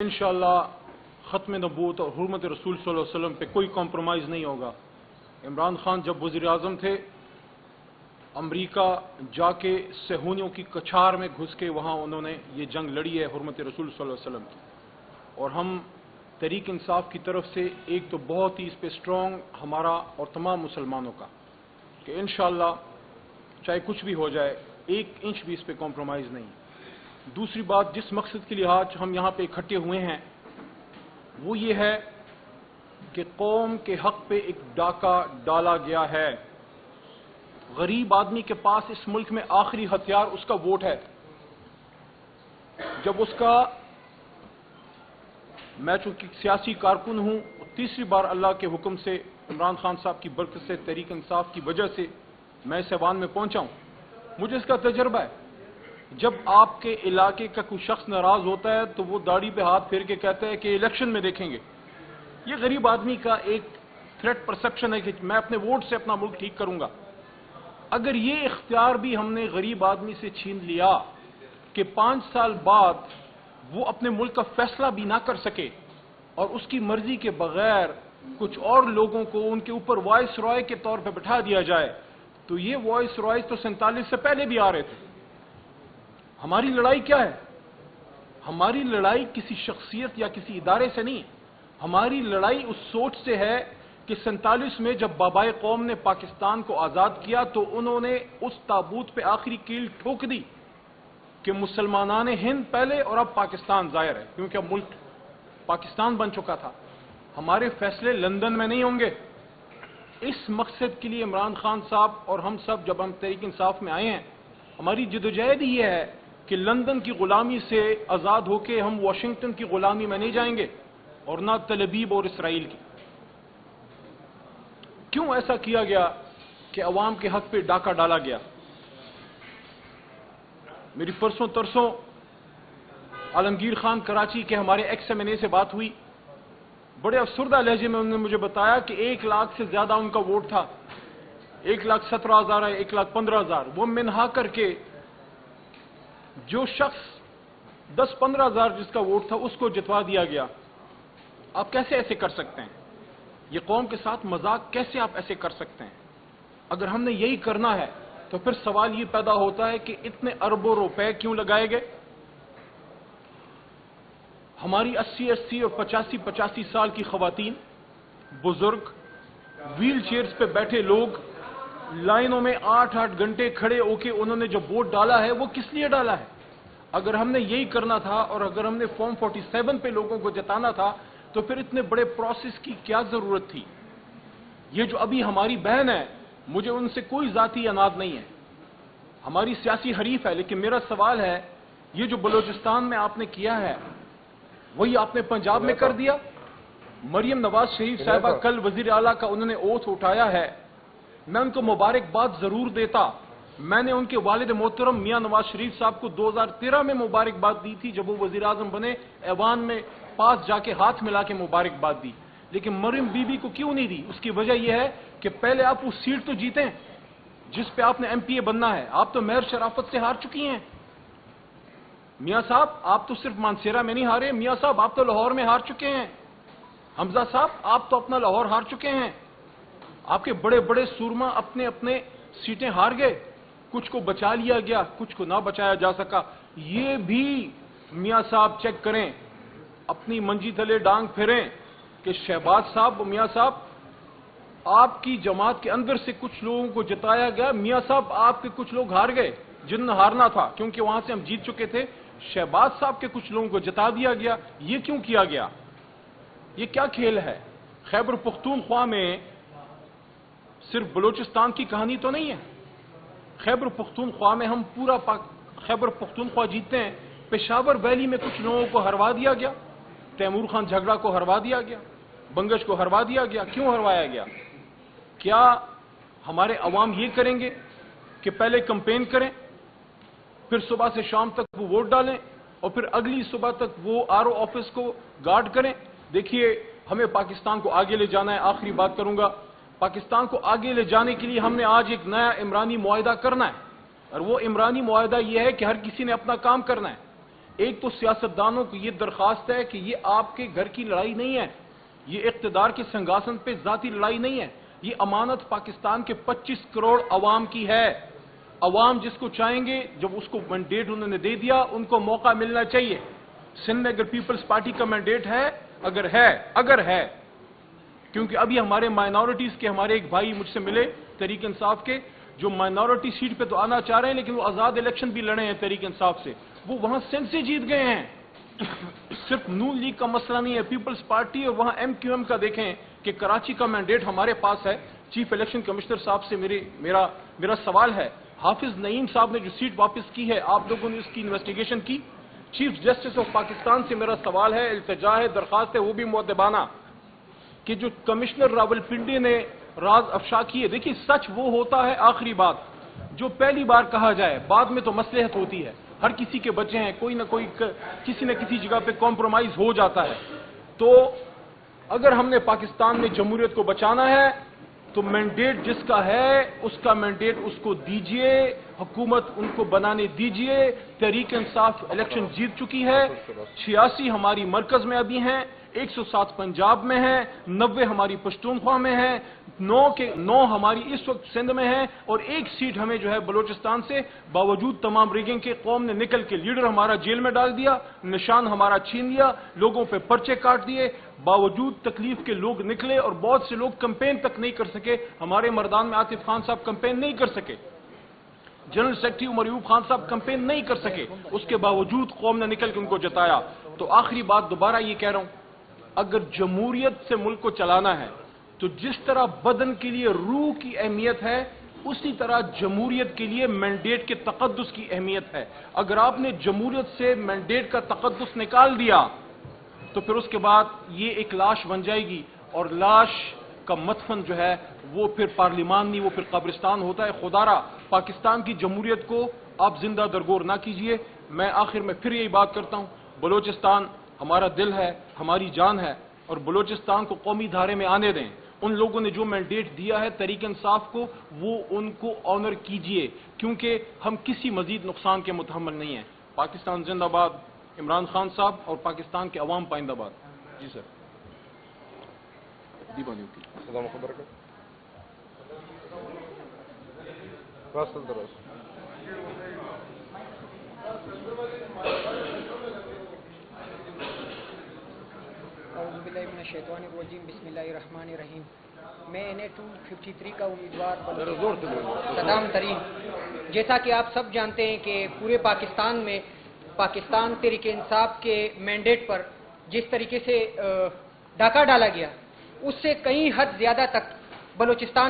इंशाअल्लाह ख़त्म नबूवत और हुर्मत रसूल सल्लल्लाहु अलैहि वसल्लम पे कोई कॉम्प्रोमाइज़ नहीं होगा। इमरान खान जब वज़ीर आज़म थे, अमरीका जाके सहूनियों की कछार में घुस के वहाँ उन्होंने ये जंग लड़ी है हुर्मत रसूल सल्लल्लाहु अलैहि वसल्लम की। और हम तहरीक इंसाफ की तरफ से एक तो बहुत ही इस पर स्ट्रॉन्ग हमारा और तमाम मुसलमानों का कि इंशाअल्लाह चाहे कुछ भी हो जाए, एक इंच भी इस पर कॉम्प्रोमाइज़ नहीं। दूसरी बात, जिस मकसद के लिए आज हम यहाँ पे इकट्ठे हुए हैं वो ये है कि कौम के हक पे एक डाका डाला गया है। गरीब आदमी के पास इस मुल्क में आखिरी हथियार उसका वोट है। जब उसका, मैं चूंकि सियासी कारकुन हूं, तीसरी बार अल्लाह के हुक्म से इमरान खान साहब की बरकत से तहरीक इंसाफ की वजह से मैं इस ऐवान में पहुंचा हूं, मुझे इसका तजर्बा है। जब आपके इलाके का कोई शख्स नाराज होता है तो वो दाढ़ी पे हाथ फेर के कहता है कि इलेक्शन में देखेंगे। ये गरीब आदमी का एक थ्रेट परसेप्शन है कि मैं अपने वोट से अपना मुल्क ठीक करूंगा। अगर ये इख्तियार भी हमने गरीब आदमी से छीन लिया कि 5 साल बाद वो अपने मुल्क का फैसला भी ना कर सके और उसकी मर्जी के बगैर कुछ और लोगों को उनके ऊपर वॉइस रॉय के तौर पर बिठा दिया जाए, तो ये वॉइस रॉय तो 47 से पहले भी आ रहे थे। हमारी लड़ाई क्या है? हमारी लड़ाई किसी शख्सियत या किसी इदारे से नहीं। हमारी लड़ाई उस सोच से है कि 47 में जब बाबाए कौम ने पाकिस्तान को आजाद किया तो उन्होंने उस ताबूत पे आखिरी कील ठोक दी कि मुसलमानाने हिंद पहले और अब पाकिस्तान जाहिर है, क्योंकि अब मुल्क पाकिस्तान बन चुका था। हमारे फैसले लंदन में नहीं होंगे। इस मकसद के लिए इमरान खान साहब और हम सब जब हम तहरीक इंसाफ में आए हैं, हमारी जदोजहद ही है कि लंदन की गुलामी से आजाद होकर हम वाशिंगटन की गुलामी में नहीं जाएंगे और ना तलबीब और इसराइल की। क्यों ऐसा किया गया कि अवाम के हक पे डाका डाला गया? मेरी परसों तरसों आलमगीर खान कराची के हमारे एक्स एमएनए से बात हुई। बड़े अफसरदा लहजे में उन्होंने मुझे बताया कि 1 लाख से ज्यादा उनका वोट था। 1,17,000 है, 1,15,000। वो मिनहा करके जो शख्स 10-15,000 जिसका वोट था उसको जितवा दिया गया। आप कैसे ऐसे कर सकते हैं? ये कौम के साथ मजाक कैसे आप ऐसे कर सकते हैं? अगर हमने यही करना है तो फिर सवाल ये पैदा होता है कि इतने अरबों रुपए क्यों लगाए गए? हमारी 80-80 और 85-85 साल की खवातीन, बुजुर्ग, व्हील चेयर्स पे बैठे लोग लाइनों में 8-8 घंटे खड़े होके उन्होंने जो वोट डाला है वो किस लिए डाला है? अगर हमने यही करना था और अगर हमने फॉर्म 47 पे लोगों को जताना था तो फिर इतने बड़े प्रोसेस की क्या जरूरत थी? ये जो अभी हमारी बहन है, मुझे उनसे कोई जाती अनाद नहीं है, हमारी सियासी हरीफ है, लेकिन मेरा सवाल है, ये जो बलूचिस्तान में आपने किया है वही आपने पंजाब में कर दिया। मरियम नवाज शरीफ साहिबा कल वजीर आला का उन्होंने ओथ उठाया है, मैं उनको मुबारकबाद जरूर देता। मैंने उनके वालिद मोहतरम मियां नवाज शरीफ साहब को 2013 में मुबारकबाद दी थी जब वो वजीर आजम बने, ऐवान में पास जाके हाथ मिला के मुबारकबाद दी। लेकिन मरियम बीबी को क्यों नहीं दी? उसकी वजह यह है कि पहले आप उस सीट तो जीतें जिस पे आपने एमपीए बनना है। आप तो मेयर शराफत से हार चुकी हैं। मियां साहब, आप तो सिर्फ मानसेरा में नहीं हारे, मियां साहब आप तो लाहौर में हार चुके हैं। हमजा साहब, आप तो अपना लाहौर हार चुके हैं। आपके बड़े बड़े सूरमा अपने अपने सीटें हार गए, कुछ को बचा लिया गया, कुछ को ना बचाया जा सका। ये भी मियां साहब चेक करें, अपनी मंजी तले डांग फेरें कि शहबाज साहब, मियां साहब आपकी जमात के अंदर से कुछ लोगों को जिताया गया, मियां साहब आपके कुछ लोग हार गए जिन्हें हारना था क्योंकि वहां से हम जीत चुके थे। शहबाज साहब के कुछ लोगों को जिता दिया गया। ये क्यों किया गया? ये क्या खेल है? खैबर पख्तूनख्वा में सिर्फ बलूचिस्तान की कहानी तो नहीं है। खैबर पख्तूनख्वा में हम पूरा खैबर पख्तूनख्वा जीतते हैं। पेशावर वैली में कुछ लोगों को हरवा दिया गया, तैमूर खान झगड़ा को हरवा दिया गया, बंगश को हरवा दिया गया। क्यों हरवाया गया? क्या हमारे अवाम ये करेंगे कि पहले कंपेन करें, फिर सुबह से शाम तक वो वोट डालें और फिर अगली सुबह तक वो आरओ ऑफिस को गार्ड करें? देखिए, हमें पाकिस्तान को आगे ले जाना है। आखिरी बात करूंगा, पाकिस्तान को आगे ले जाने के लिए हमने आज एक नया इमरानी मुआहिदा करना है और वो इमरानी मुआहिदा यह है कि हर किसी ने अपना काम करना है। ایک تو سیاستدانوں کو یہ درخواست ہے کہ یہ آپ کے گھر کی لڑائی نہیں ہے، یہ اقتدار کے سنگاسن پہ ذاتی لڑائی نہیں ہے، یہ امانت پاکستان کے 25 کروڑ عوام کی ہے۔ عوام جس کو چاہیں گے، جب اس کو مینڈیٹ انہوں نے دے دیا، ان کو موقع ملنا چاہیے۔ سندھ میں اگر پیپلز پارٹی کا مینڈیٹ ہے، اگر ہے کیونکہ ابھی ہمارے مائنورٹیز کے ہمارے ایک بھائی مجھ سے ملے تحریک انصاف کے، جو مائنورٹی سیٹ پہ تو آنا چاہ رہے ہیں لیکن وہ آزاد الیکشن بھی لڑے ہیں تحریک انصاف سے، وہ وہاں سندھ سے جیت گئے ہیں۔ صرف نون لیگ کا مسئلہ نہیں ہے، پیپلز پارٹی اور وہاں ایم کیو ایم کا دیکھیں کہ کراچی کا مینڈیٹ ہمارے پاس ہے۔ چیف الیکشن کمشنر صاحب سے میرا سوال ہے، حافظ نعیم صاحب نے جو سیٹ واپس کی ہے، آپ لوگوں نے اس کی انویسٹیگیشن کی؟ چیف جسٹس آف پاکستان سے میرا سوال ہے، التجا ہے، درخواست ہے، وہ بھی مؤدبانہ، کہ جو کمشنر راولپنڈی نے راز افشا کیے، دیکھیے سچ وہ ہوتا ہے آخری بات جو پہلی بار کہا جائے، بعد میں تو مصلحت ہوتی ہے، ہر کسی کے بچے ہیں، کوئی نہ کوئی کسی نہ کسی جگہ پہ کمپرومائز ہو جاتا ہے۔ تو اگر ہم نے پاکستان میں جمہوریت کو بچانا ہے تو مینڈیٹ جس کا ہے اس کا مینڈیٹ اس کو دیجئے، حکومت ان کو بنانے دیجئے۔ تحریک انصاف الیکشن جیت چکی ہے، 86 ہماری مرکز میں ابھی ہیں، 107 پنجاب میں ہیں، 90 ہماری پشتونخوا میں ہیں، 9 ہماری اس وقت سندھ میں ہیں، اور 1 سیٹ ہمیں جو ہے بلوچستان سے، باوجود تمام ریگنگ کے قوم نے نکل کے لیڈر ہمارا جیل میں ڈال دیا، نشان ہمارا چھین لیا، لوگوں پہ پرچے کاٹ دیے، باوجود تکلیف کے لوگ نکلے اور بہت سے لوگ کمپین تک نہیں کر سکے۔ ہمارے مردان میں عاطف خان صاحب کمپین نہیں کر سکے، جنرل سیکرٹری عمر ایوب خان صاحب کمپین نہیں کر سکے، اس کے باوجود قوم نے نکل کے ان کو جتایا۔ تو آخری بات دوبارہ یہ کہہ رہا ہوں، اگر جمہوریت سے ملک کو چلانا ہے تو جس طرح بدن کے لیے روح کی اہمیت ہے، اسی طرح جمہوریت کے لیے مینڈیٹ کے تقدس کی اہمیت ہے۔ اگر آپ نے جمہوریت سے مینڈیٹ کا تقدس نکال دیا تو پھر اس کے بعد یہ ایک لاش بن جائے گی، اور لاش کا مدفن جو ہے وہ پھر پارلیمان نہیں، وہ پھر قبرستان ہوتا ہے۔ خدا را پاکستان کی جمہوریت کو آپ زندہ درگور نہ کیجئے۔ میں آخر میں پھر یہی بات کرتا ہوں، بلوچستان ہمارا دل ہے، ہماری جان ہے، اور بلوچستان کو قومی دھارے میں آنے دیں۔ ان لوگوں نے جو مینڈیٹ دیا ہے تحریک انصاف کو، وہ ان کو آنر کیجئے، کیونکہ ہم کسی مزید نقصان کے متحمل نہیں ہیں۔ پاکستان زندہ باد، عمران خان صاحب اور پاکستان کے عوام پائندہ باد۔ جی سر، دیوانی ہوتی خدا مخبر کر راسل دراز اعوذ باللہ من الشیطان الرجیم، بسم اللہ الرحمن الرحیم۔ میں NA 253 کا امیدوار صدام ترین۔ جیسا کہ آپ سب جانتے ہیں کہ پورے پاکستان میں پاکستان تحریک انصاف کے مینڈیٹ پر جس طریقے سے ڈاکہ ڈالا گیا، اس سے کئی حد زیادہ تک بلوچستان